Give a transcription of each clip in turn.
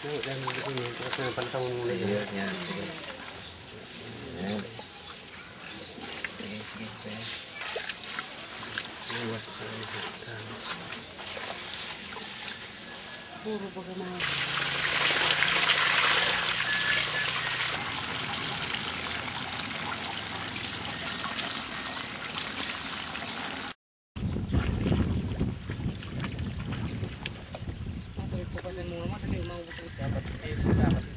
Dan begini terus pantang mulai Iya, ya. Ya. Sige. luas puro bagaimana papasan mo naman dali mau dapat dapat dito.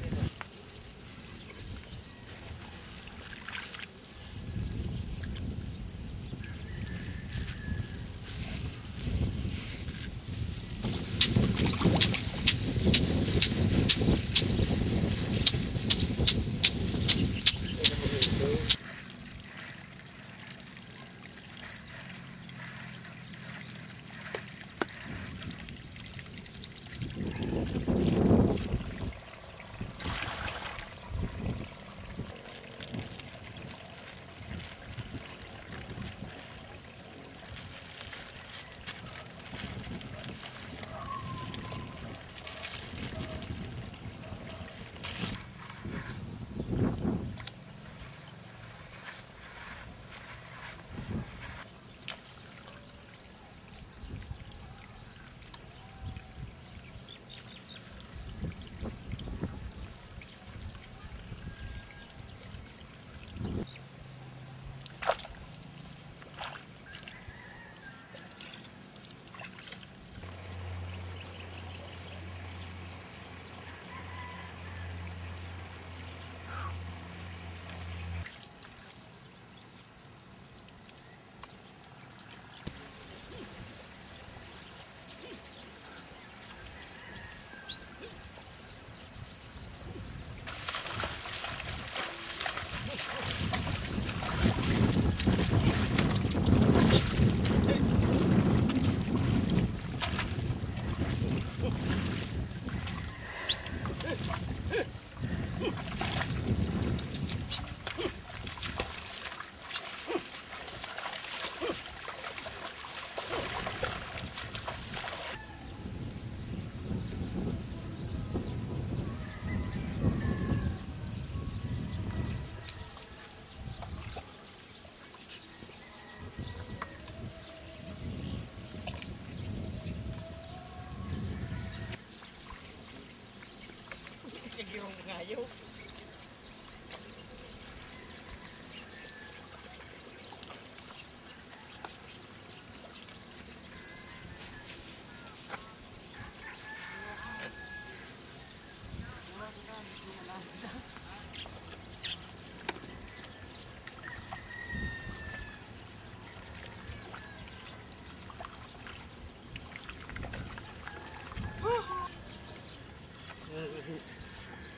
Ngayo.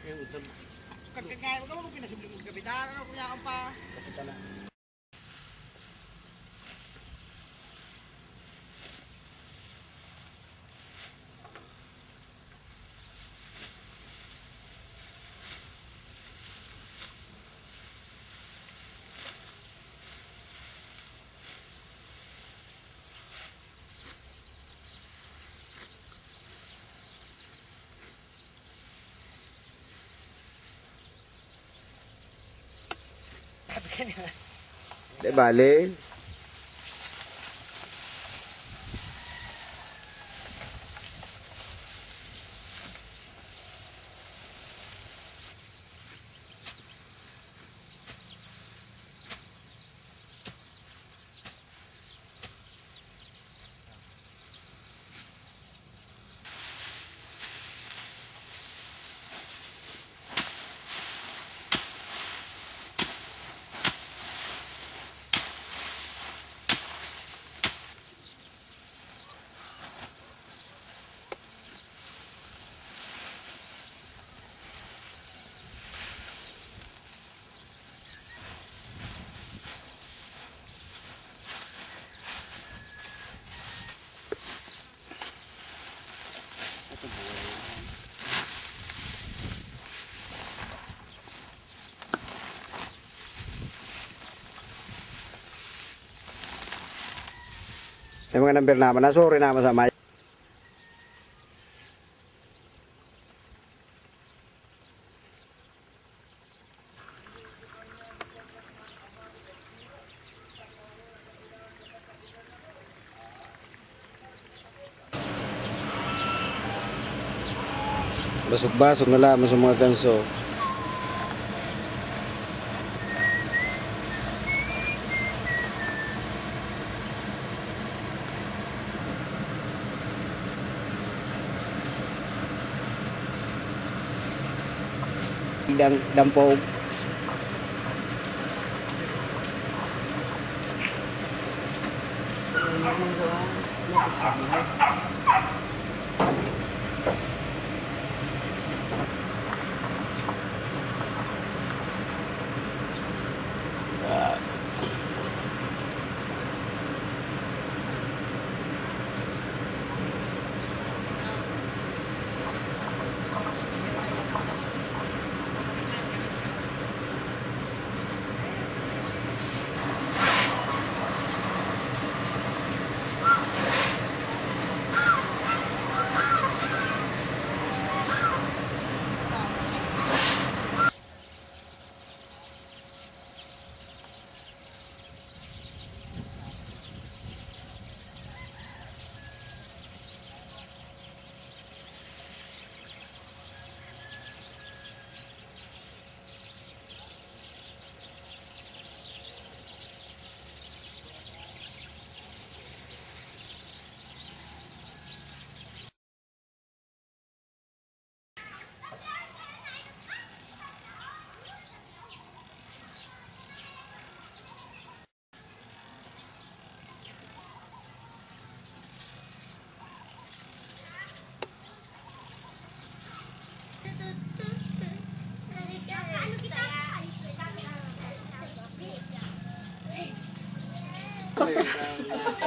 Yang utam. Kagaya mo kamo pinasubli mo kapitan ano kuya ka pa. Kapitan na. Di bale. Yung mga number naman, nasuri naman sa may. Basog-basog na lamang sa mga ganso. Dampog.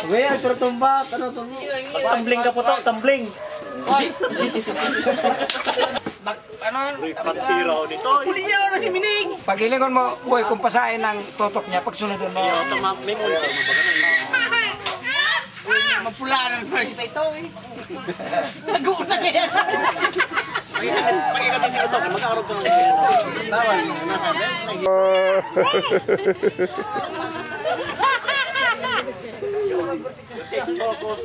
Kuya, tutumba, ano tumba? Tumbling ka po to, tumbling. Pagtiraw nito. Puliyaw na si Mining! Pagilingon mo, boy, kung pasain ng tutok niya, pag sunodon mo. Mapula na naman si Paito eh. Nag-uuna na yan. Pagkikating dito, mag-aaral ka ng Bawal. Focus.